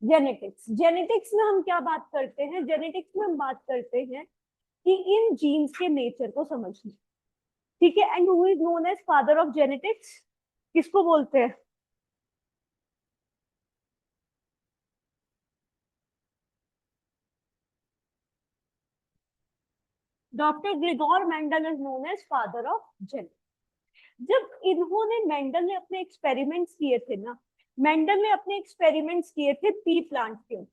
Genetics. Genetics में हम क्या बात करते हैं? जेनेटिक्स में हम बात करते हैं कि इन जीन्स के नेचर को समझना। ठीक है। And who is known as father of genetics? किसको बोलते हैं? Doctor Gregor Mendel is known as father of genetics. जब इन्होंने, मेंडल ने अपने एक्सपेरिमेंट्स किए थे ना, मेंडल ने अपने एक्सपेरिमेंट्स किए थे पी प्लांट के ऊपर,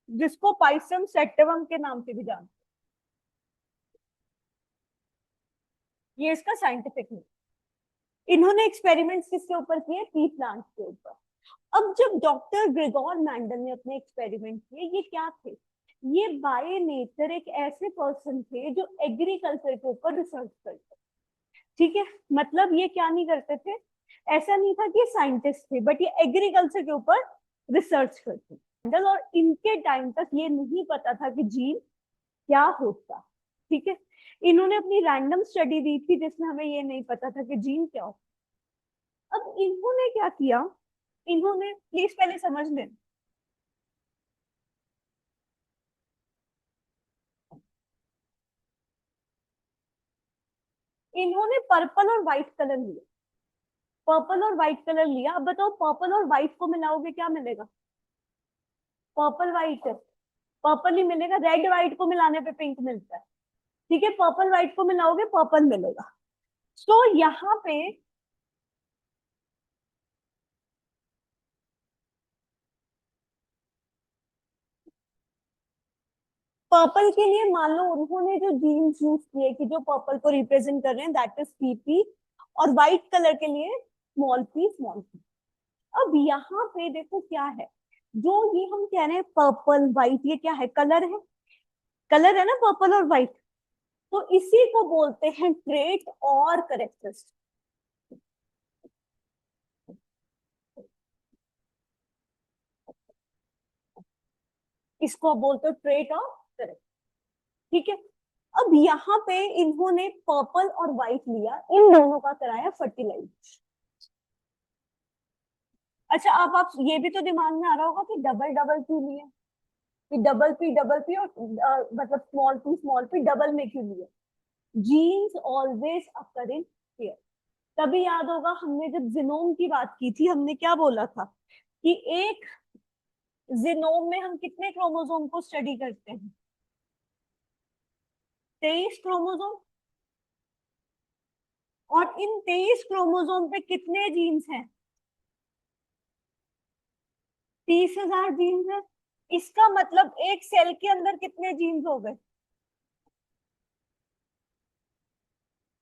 जिसको पाइसम सेटिवम के नाम से भी जानते हैं। ये इसका साइंटिफिक नेम। इन्होंने एक्सपेरिमेंट्स किसके ऊपर किए? पी प्लांट के ऊपर। अब जब डॉक्टर ग्रिगोर मेंडल ने अपने एक्सपेरिमेंट किए, ये क्या थे? ये बाय नेचर एक ऐसे पर्सन थे जो एग्रीकल्चर के ऊपर रिसर्च करते। ठीक है। मतलब ये क्या नहीं करते थे? ऐसा नहीं था कि ये साइंटिस्ट थे, बट ये एग्रीकल्चर के ऊपर रिसर्च करते। मेंडल और इनके टाइम तक ये नहीं पता था कि जीन क्या होता। ठीक है। इन्होंने अपनी रैंडम स्टडी दी थी जिसमें हमें ये नहीं पता था कि जीन क्या होता। अब इन्होंने क्या किया? इन्होंने, प्लीज पहले समझ लें, इन्होंने पर्पल और व्हाइट कलर लिया। पर्पल और व्हाइट कलर लिया। अब बताओ, पर्पल और व्हाइट को मिलाओगे क्या मिलेगा? पर्पल व्हाइट, पर्पल ही मिलेगा। रेड व्हाइट को मिलाने पे पिंक मिलता है। ठीक है। पर्पल व्हाइट को मिलाओगे पर्पल मिलेगा। तो यहाँ पे पर्पल के लिए मान लो उन्होंने जो जीन्स यूज किए कि जो पर्पल को रिप्रेजेंट कर रहे हैं, दैट इज पीपी। और व्हाइट कलर के लिए स्मॉल पी, स्मॉल पी। अब यहाँ पे देखो क्या है, जो ये हम कह रहे हैं पर्पल व्हाइट, ये क्या है? कलर है। कलर है ना पर्पल और व्हाइट। तो इसी को बोलते हैं ट्रेट और करेक्टरिस्टिक। इसको बोलते हो ट्रेट और करेक्ट। ठीक है। अब यहाँ पे इन्होंने पर्पल और व्हाइट लिया, इन दोनों का कराया फर्टिलाइज। अच्छा, अब आप ये भी तो दिमाग में आ रहा होगा कि डबल डबल क्यों लिए? कि डबल पी और मतलब स्मॉल पी डबल में क्यों लिए? Genes always occur in pair. तभी याद होगा हमने जब जीनोम की बात की थी, हमने क्या बोला था कि एक जीनोम में हम कितने क्रोमोसोम को स्टडी करते हैं? 23 क्रोमोसोम। और इन 23 क्रोमोसोम पे कितने जीन्स हैं? 30,000 जीन्स है। इसका मतलब एक सेल के अंदर कितने जीन्स हो गए?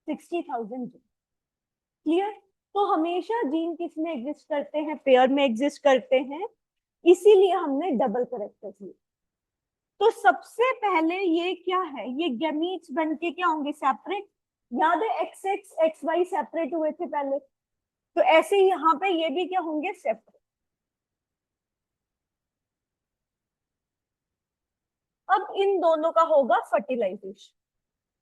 60,000 जीन। क्लियर? तो हमेशा जीन किस में एग्जिस्ट करते हैं? पेयर में एग्जिस्ट करते हैं। इसीलिए हमने डबल करेक्टर किया। तो सबसे पहले ये क्या है? ये गैमीट्स बन के क्या होंगे? सेपरेट। याद है X X X Y separate हुए थे पहले, तो ऐसे ही यहाँ पे ये भी क्या होंगे? सेपरेट। अब इन दोनों का होगा फर्टिलाइजेशन।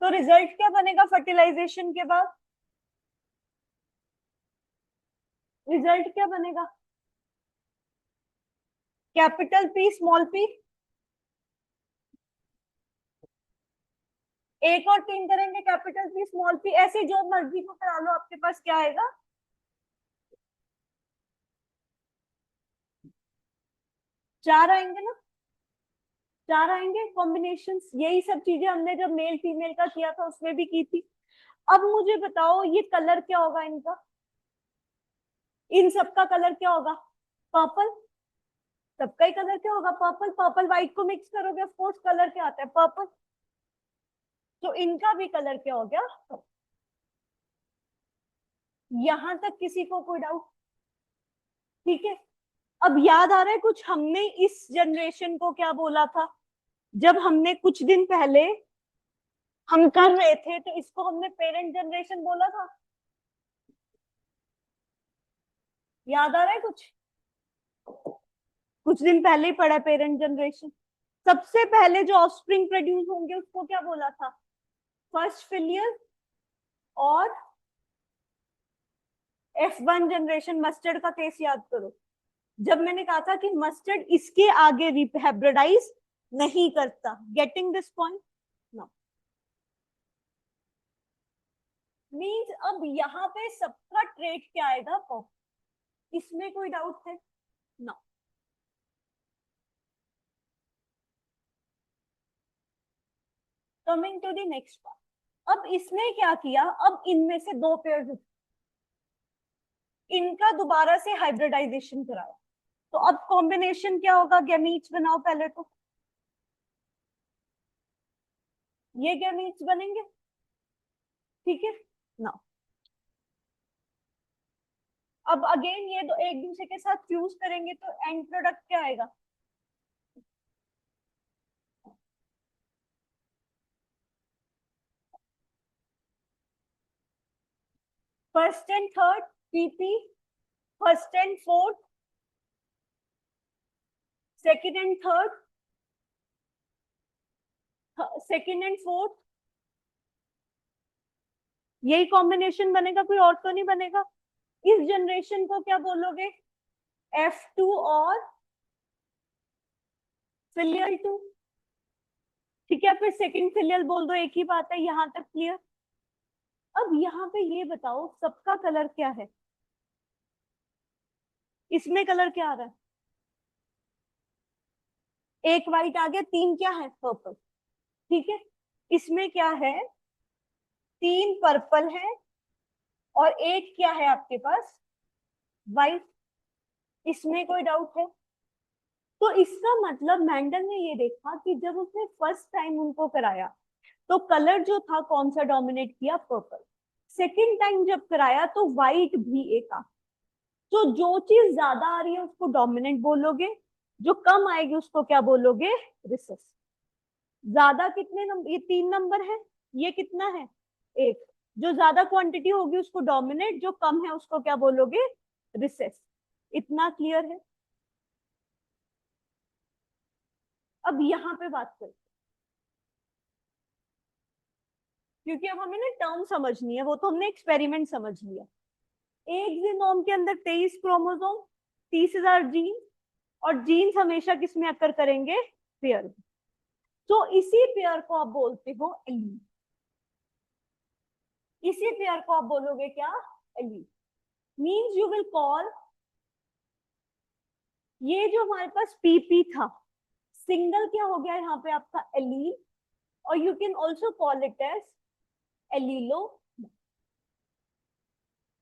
तो रिजल्ट क्या बनेगा फर्टिलाइजेशन के बाद? रिजल्ट क्या बनेगा? Capital P, small P. एक और तीन करेंगे, कैपिटल पी, स्मॉल पी, ऐसे जो मर्जी को करा लो, आपके पास क्या आएगा? चार आएंगे ना? चार आएंगे कॉम्बिनेशन। यही सब चीजें हमने जब मेल फीमेल का किया था उसमें भी की थी। अब मुझे बताओ ये कलर क्या होगा इनका? इन सबका कलर क्या होगा? पर्पल। सबका ही कलर क्या होगा? पर्पल। पर्पल व्हाइट को मिक्स करोगे, ऑफ कोर्स कलर क्या आता है? पर्पल। तो इनका भी कलर क्या हो गया? यहां तक किसी को कोई डाउट? ठीक है। अब याद आ रहा है कुछ हमने इस जनरेशन को क्या बोला था? जब हमने कुछ दिन पहले हम कर रहे थे तो इसको हमने पेरेंट जनरेशन बोला था। याद आ रहा है कुछ? कुछ दिन पहले ही पढ़ा पेरेंट जनरेशन। सबसे पहले जो ऑफस्प्रिंग प्रोड्यूस होंगे उसको क्या बोला था? फर्स्ट फिलियल और F1 जनरेशन मस्टर्ड का केस याद करो, जब मैंने कहा था कि मस्टर्ड इसके आगे हाइब्रिडाइज नहीं करता। Getting this point? No. Means अब यहाँ पे सबका ट्रेट क्या आएगा? इसमें कोई डाउट है? No. Coming to the next part, अब इसने क्या किया, अब इनमें से दो पेयर, इनका दोबारा से हाइब्रिडाइजेशन कराया। तो अब कॉम्बिनेशन क्या होगा? गैमीट्स बनाओ पहले तो, ये गैमीट्स बनेंगे, ठीक है ना। अब अगेन ये दो एक दूसरे के साथ फ्यूज करेंगे तो एंड प्रोडक्ट क्या आएगा? First and third PP, first and fourth, second and third, second and fourth, यही कॉम्बिनेशन बनेगा, कोई और तो नहीं बनेगा। इस जनरेशन को क्या बोलोगे? F2 और फिलियल 2, ठीक है। फिर सेकंड फिलियल बोल दो, एक ही बात है, यहां तक क्लियर। अब यहाँ पे ये बताओ सबका कलर क्या है? इसमें कलर क्या आ रहा है? एक व्हाइट आ गया, तीन क्या है? पर्पल, ठीक है। इसमें क्या है? तीन पर्पल है और एक क्या है आपके पास? व्हाइट। इसमें कोई डाउट है? तो इसका मतलब मैंडल ने ये देखा कि जब उसने फर्स्ट टाइम उनको कराया तो कलर जो था कौन सा डोमिनेट किया? पर्पल। सेकेंड टाइम जब कराया तो व्हाइट भी एक आ, तो जो चीज ज्यादा आ रही है उसको डोमिनेंट बोलोगे, जो कम आएगी उसको क्या बोलोगे? रिसेस। ज्यादा कितने नंबर? ये तीन नंबर है, ये कितना है? एक। जो ज्यादा क्वांटिटी होगी उसको डोमिनेट, जो कम है उसको क्या बोलोगे? रिसेस। इतना क्लियर है? अब यहाँ पे बात करते, क्योंकि अब हमें ना टर्म समझनी है, वो तो हमने एक्सपेरिमेंट समझ लिया। एक जीनोम के अंदर 23 क्रोमोसोम, 30,000 जीन, और जीन्स हमेशा किस में अकर करेंगे? पेयर में। तो इसी पेयर को आप बोलते हो एलील। इसी पेयर को आप बोलोगे क्या? Allele. Means you will call ये जो हमारे पास पीपी था, सिंगल क्या हो गया यहाँ पे आपका? एलील। और you can also call it as allelo.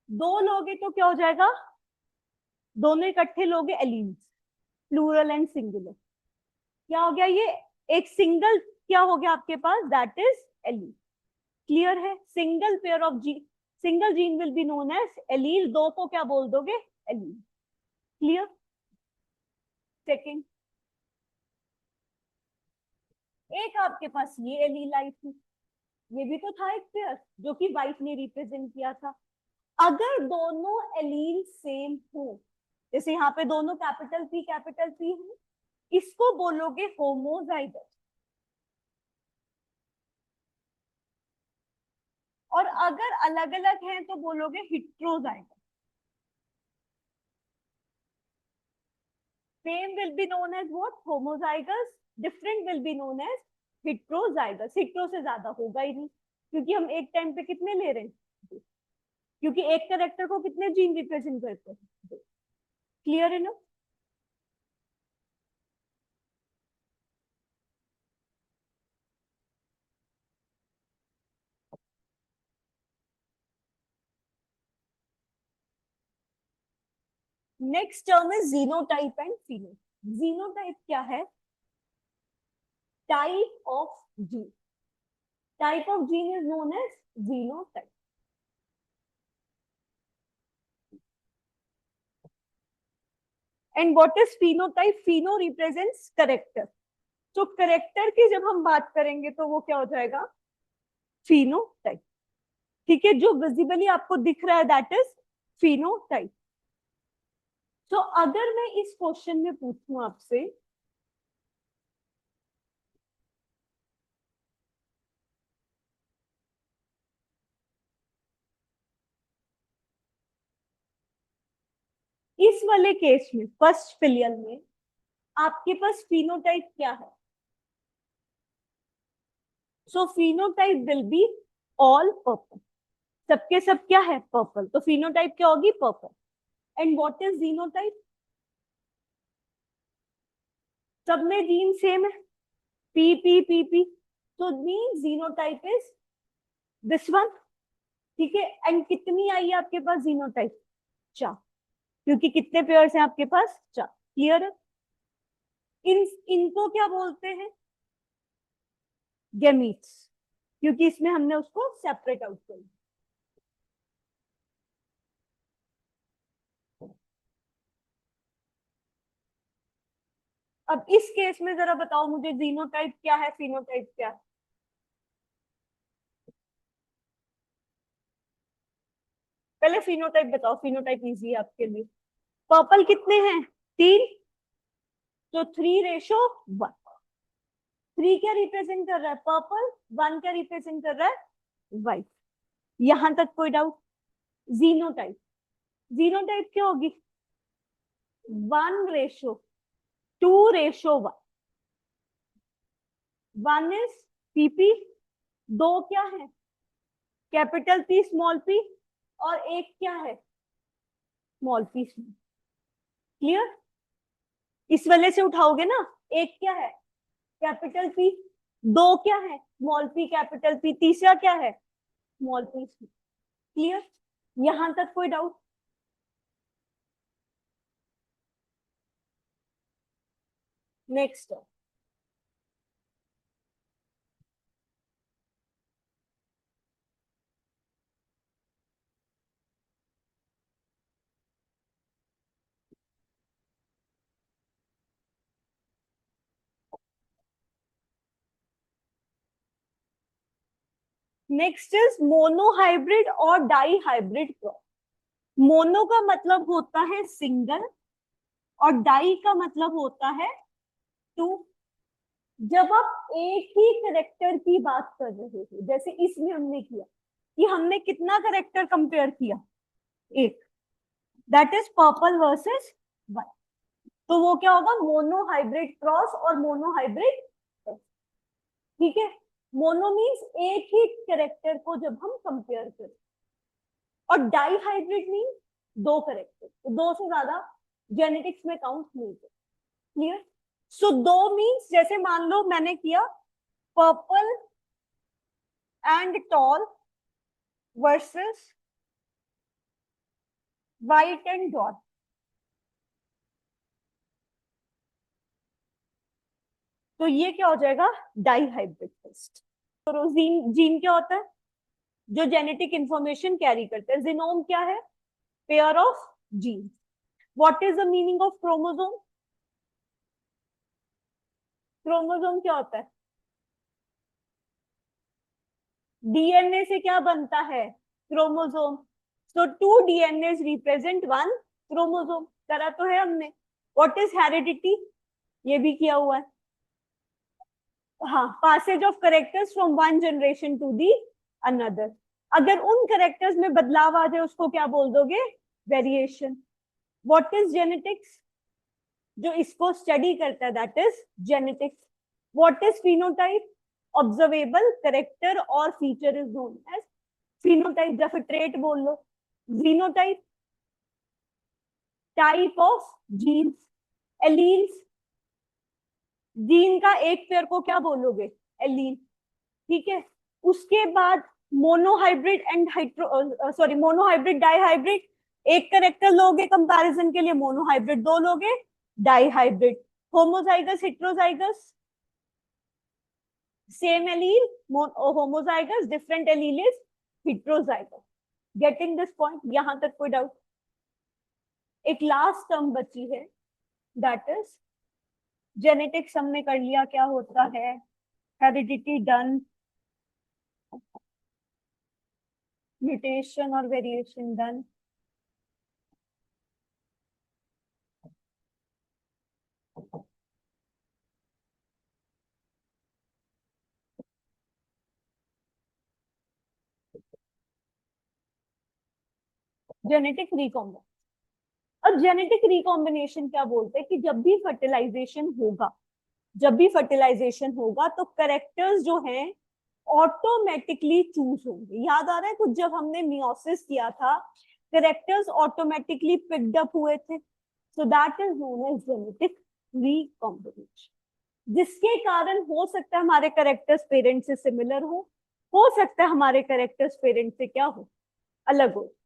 दो लोगे तो क्या हो जाएगा? दोनों इकट्ठे लोगे एलील्स, प्लूरल एंड सिंगुलर। क्या हो गया ये? एक सिंगल क्या हो गया आपके पास? That is allele. क्लियर है? Single pair of gene, single gene will be known as allele, दो को क्या बोल दोगे? एलील। क्लियर? सेकेंड, एक आपके पास ये एलील आई थी, ये भी तो था एक पेयर जो कि वाइफ ने रिप्रेजेंट किया था। अगर दोनों एलील सेम हो, जैसे यहाँ पे दोनों कैपिटल पी है, इसको बोलोगे होमोजाइगस। और अगर अलग अलग हैं तो बोलोगे heterozygous. Same will be known as what? Homozygous. Different will be known as heterozygous. Hetero से ज्यादा होगा ही नहीं, क्योंकि हम एक टाइम पे कितने ले रहे हैं, क्योंकि एक कैरेक्टर को कितने जीन रिप्रेजेंट करते हैं। क्लियर है ना? Next term is genotype and phenotype. Genotype क्या है? Type of gene. Type of gene is known as genotype. And what is phenotype? Pheno represents character. तो करेक्टर की जब हम बात करेंगे तो वो क्या हो जाएगा? फिनोटाइप। ठीक है, जो विजिबली आपको दिख रहा है दैट इज फिनोटाइप। तो अगर मैं इस क्वेश्चन में पूछूं आपसे, इस वाले केस में फर्स्ट फिलियल में आपके पास फिनोटाइप क्या है? So phenotype will be all purple, सबके सब क्या है? पर्पल, तो फिनोटाइप क्या होगी? Purple. And what is genotype? सब में जीन सेम है, पी पी पी पी, तो mean genotype is this one. ठीक है, एंड कितनी आई है आपके पास जीनोटाइप? 4, क्योंकि कितने पेयर्स हैं आपके पास? 4। क्लियर है? इनको क्या बोलते हैं? गैमीट्स, क्योंकि इसमें हमने उसको सेपरेट आउट कर लिया। अब इस केस में जरा बताओ मुझे, जीनोटाइप क्या है, फिनोटाइप क्या है? पहले फिनोटाइप बताओ, फिनोटाइप इजी है आपके लिए। पर्पल कितने हैं? 3, तो 3:1। 3 क्या रिप्रेजेंट कर रहा है? पर्पल। 1 क्या रिप्रेजेंट कर रहा है? व्हाइट। यहां तक कोई डाउट? जीनोटाइप, जीनोटाइप क्या होगी? 1:2:1। 1 इज पीपी, 2 क्या है? कैपिटल पी स्मॉल पी, और एक क्या है? Small P small. क्लियर? इस वाले से उठाओगे ना, एक क्या है? कैपिटल पी, 2 क्या है? स्मॉल पी कैपिटल पी, तीसरा क्या है? Small P small. क्लियर? यहां तक कोई doubt? Next, next is monohybrid और डाई हाइब्रिड क्रॉस। मोनो का मतलब होता है सिंगल, और डाई का मतलब होता है 2। जब आप एक ही करेक्टर की बात कर रहे हो, जैसे इसमें हमने किया कि हमने कितना करेक्टर कंपेयर किया? एक, that is purple versus white. तो वो क्या होगा? मोनोहाइब्रिड क्रॉस और मोनोहाइब्रिड। ठीक है, मोनो मीन्स एक ही करेक्टर को जब हम कंपेयर करें, और डाई हाइब्रिड मीन्स 2 करेक्टर, तो 2 से ज्यादा जेनेटिक्स में काउंट नहीं करते। क्लियर? सो 2 मीन्स, जैसे मान लो मैंने किया purple and tall versus white and डॉट, तो ये क्या हो जाएगा? Dihybrid test. तो जीन, जीन क्या होता है? जो जेनेटिक इंफॉर्मेशन कैरी करते हैं। जीनोम क्या है? Pair of gene. What is the meaning of chromosome? Chromosome क्या होता है? डीएनए से क्या बनता है? Chromosome. So 2 DNA represent 1 chromosome. करा तो है हमने। What is heredity? ये भी किया हुआ है। हाँ, passage of characters from one generation to the another. अगर उन करेक्टर्स में बदलाव आ जाए उसको क्या बोल दोगे? वेरिएशन। What is genetics? जो इसको स्टडी करता है, that is genetics. What is phenotype? Observable character और feature is known as phenotype, या फिर ट्रेट बोल लो। Genotype, type of genes. Alleles, gene का एक पेयर को क्या बोलोगे? एलील। ठीक है, उसके बाद monohybrid and hydro, sorry, monohybrid dihybrid. एक करेक्टर लोगे कंपैरिजन के लिए, मोनोहाइब्रिड। 2 लोगे, dihybrid. Homozygous heterozygous, same allele. Homozygous, different allele is heterozygous. Getting this point? यहां तक कोई डाउट? एक लास्ट टर्म बची है, दैट इज जेनेटिक्स। हमने कर लिया क्या होता है, हेरिडिटी डन, म्यूटेशन और वेरिएशन डन। Genetic recombination. अब जेनेटिक रिकॉम्बिनेशन क्या बोलते हैं कि जब भी फर्टिलाइजेशन होगा तो करेक्टर्स जो हैं ऑटोमेटिकली चूज होंगे। याद आ रहा है कुछ जब हमने मियोसिस किया था, करेक्टर्स ऑटोमेटिकली पिक्ड अप हुए थे। So that is known as genetic recombination, जिसके कारण हो सकता है हमारे करेक्टर्स पेरेंट्स से सिमिलर हो सकता है हमारे करेक्टर्स पेरेंट्स से क्या हो, अलग हो।